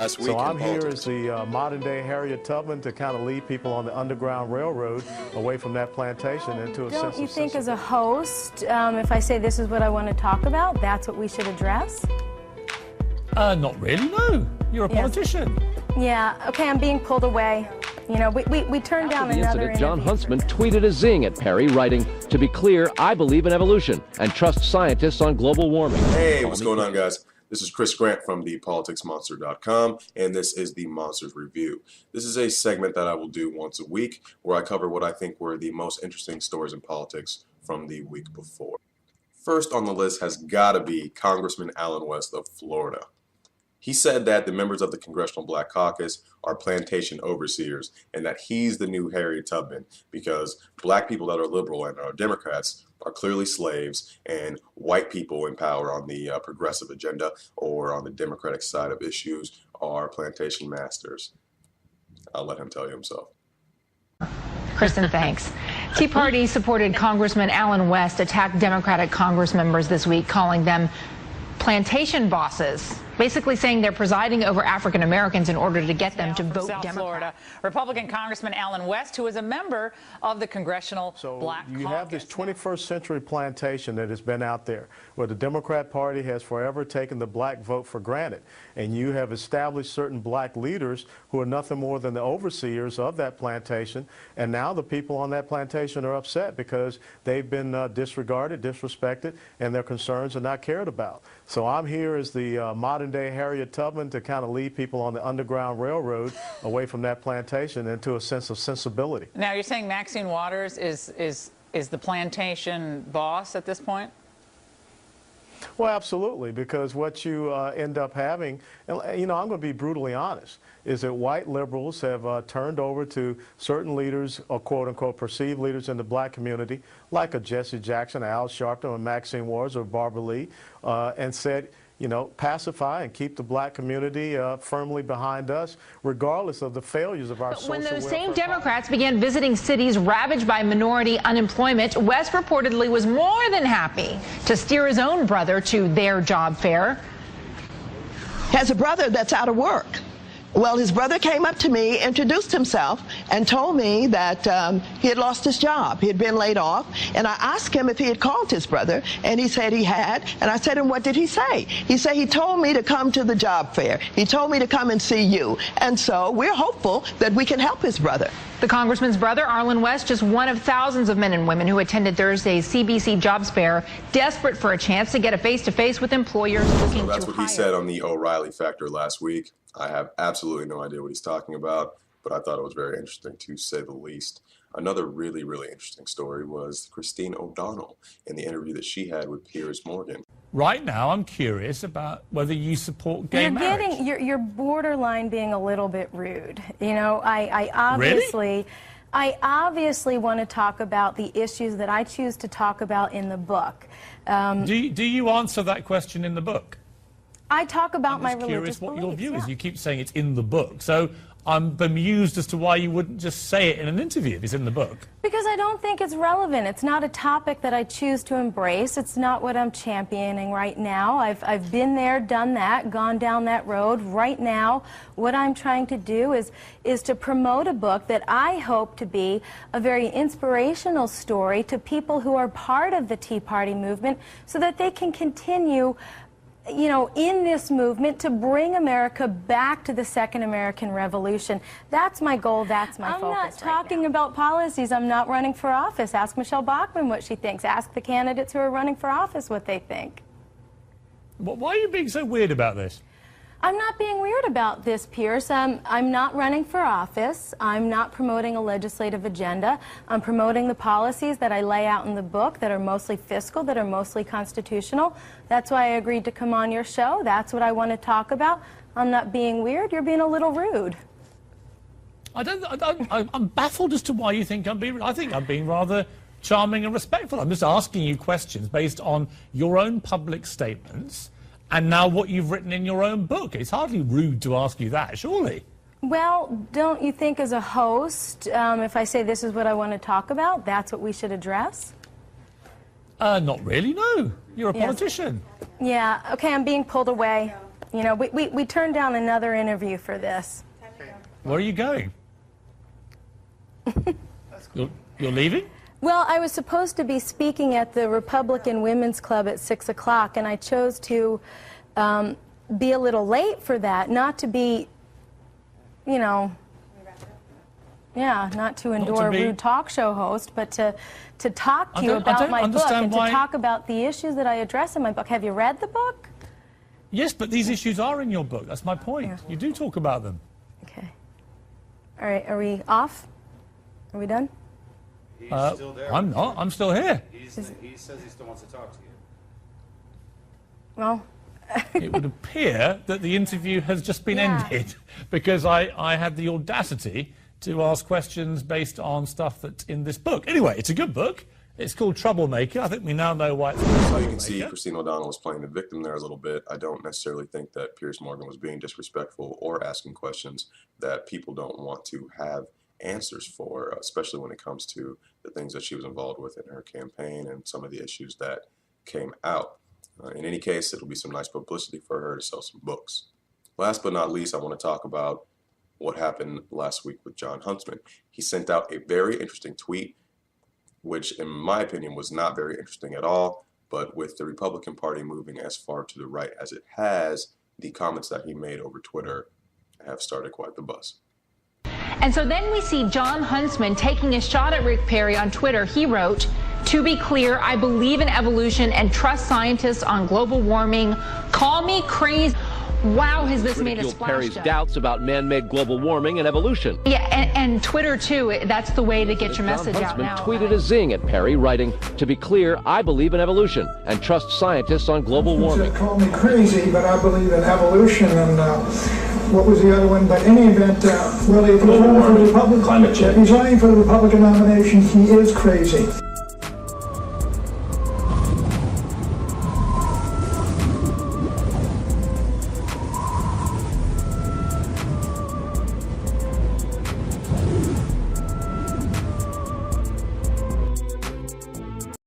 So I'm here as the modern-day Harriet Tubman to kind of lead people on the Underground Railroad away from that plantation into a sense of Don't you think as a host, if I say this is what I want to talk about, that's what we should address? Not really, no. You're a politician. Yeah, okay, I'm being pulled away. You know, we turned down After the another incident, John interview. Huntsman tweeted a zing at Perry, writing, "To be clear, I believe in evolution and trust scientists on global warming." Hey, what's going on, guys? This is Chris Grant from thepoliticsmonster.com, and this is the Monsters Review. This is a segment that I will do once a week where I cover what I think were the most interesting stories in politics from the week before. First on the list has got to be Congressman Allen West of Florida. He said that the members of the Congressional Black Caucus are plantation overseers and that he's the new Harriet Tubman because black people that are liberal and are Democrats are clearly slaves and white people in power on the progressive agenda or on the Democratic side of issues are plantation masters. I'll let him tell you himself. Kristen, thanks. Tea Party supported Congressman Allen West attacked Democratic Congress members this week, calling them plantation bosses, basically saying they're presiding over African Americans in order to get them to vote Democrat. Florida, Republican Congressman Allen West, who is a member of the Congressional Black Caucus. You have this 21st century plantation that has been out there where the Democrat Party has forever taken the black vote for granted. And you have established certain black leaders who are nothing more than the overseers of that plantation. And now the people on that plantation are upset because they've been disregarded, disrespected, and their concerns are not cared about. So I'm here as the modern-day Harriet Tubman to kind of lead people on the Underground Railroad away from that plantation into a sense of sensibility. Now, you're saying Maxine Waters is the plantation boss at this point? Well, absolutely, because what you end up having, and, you know, I'm going to be brutally honest, is that white liberals have turned over to certain leaders, or quote-unquote perceived leaders in the black community, like a Jesse Jackson, Al Sharpton, or Maxine Waters, or Barbara Lee, and said, you know, pacify and keep the black community firmly behind us, regardless of the failures of our social welfare. When those same Democrats began visiting cities ravaged by minority unemployment, West reportedly was more than happy to steer his own brother to their job fair. Has a brother that's out of work. Well, his brother came up to me, introduced himself, and told me that he had lost his job. He had been laid off. And I asked him if he had called his brother, and he said he had. And I said, and what did he say? He said he told me to come to the job fair. He told me to come and see you. And so we're hopeful that we can help his brother. The congressman's brother, Arlen West, just one of thousands of men and women who attended Thursday's CBC Jobs Fair, desperate for a chance to get a face-to-face with employers looking to hire. So that's what he said on the O'Reilly Factor last week. I have absolutely no idea what he's talking about, but I thought it was very interesting, to say the least. Another really, really interesting story was Christine O'Donnell in the interview that she had with Piers Morgan. Right now, I'm curious about whether you support gay marriage. You're borderline being a little bit rude. You know, I obviously want to talk about the issues that I choose to talk about in the book. Do you answer that question in the book? I talk about my religious beliefs. I'm curious what your view is. yeah. You keep saying it's in the book. So I'm bemused as to why you wouldn't just say it in an interview if it's in the book. Because I don't think it's relevant. It's not a topic that I choose to embrace. It's not what I'm championing right now. I've been there, done that, gone down that road. Right now, what I'm trying to do is to promote a book that I hope to be a very inspirational story to people who are part of the Tea Party movement so that they can continue, you know, in this movement to bring America back to the Second American Revolution. That's my goal. That's my focus. I'm not talking about policies. I'm not running for office. Ask Michelle Bachmann what she thinks. Ask the candidates who are running for office what they think. Why are you being so weird about this? I'm not being weird about this, Piers. I'm not running for office. I'm not promoting a legislative agenda. I'm promoting the policies that I lay out in the book that are mostly fiscal, that are mostly constitutional. That's why I agreed to come on your show. That's what I want to talk about. I'm not being weird. You're being a little rude. I'm baffled as to why you think I'm being rude. I think I'm being rather charming and respectful. I'm just asking you questions based on your own public statements and now what you've written in your own book. It's hardly rude to ask you that, surely. Well, don't you think as a host, if I say this is what I want to talk about, that's what we should address? Not really, no. You're a politician. Yeah, okay, I'm being pulled away. You know, we turned down another interview for this. Where are you going? You're leaving? Well, I was supposed to be speaking at the Republican Women's Club at 6 o'clock, and I chose to be a little late for that, not to be, you know, yeah, not to endure a rude talk show host, but to talk to you about my book and to talk about the issues that I address in my book. Have you read the book? Yes, but these issues are in your book. That's my point. Yeah. You do talk about them. Okay. All right, are we off? Are we done? He's still there. I'm not. I'm still here. He says he still wants to talk to you. Well, It would appear that the interview has just been Yeah. ended because I had the audacity to ask questions based on stuff that's in this book. Anyway, it's a good book. It's called Troublemaker. I think we now know why it's called So you Troublemaker. can see Christine O'Donnell was playing the victim there a little bit. I don't necessarily think that Piers Morgan was being disrespectful or asking questions that people don't want to have answers for, especially when it comes to the things that she was involved with in her campaign and some of the issues that came out. In any case, it'll be some nice publicity for her to sell some books. Last but not least, I want to talk about what happened last week with Jon Huntsman. He sent out a very interesting tweet, which in my opinion was not very interesting at all, but with the Republican Party moving as far to the right as it has, the comments that he made over Twitter have started quite the buzz. And so then we see Jon Huntsman taking a shot at Rick Perry on Twitter. He wrote, "To be clear, I believe in evolution and trust scientists on global warming. Call me crazy." Wow, has this made a Ridiculed splash? Perry's Jeff. doubts about man-made global warming and evolution. Yeah, and Twitter too. That's the way to get your message out Huntsman now. tweeted a zing at Perry, writing, "To be clear, I believe in evolution and trust scientists on global warming." Call me crazy, but I believe in evolution. And what was the other one? But in any event, well, if he's running for the Republican, Climate change. If he's running for the Republican nomination, he is crazy.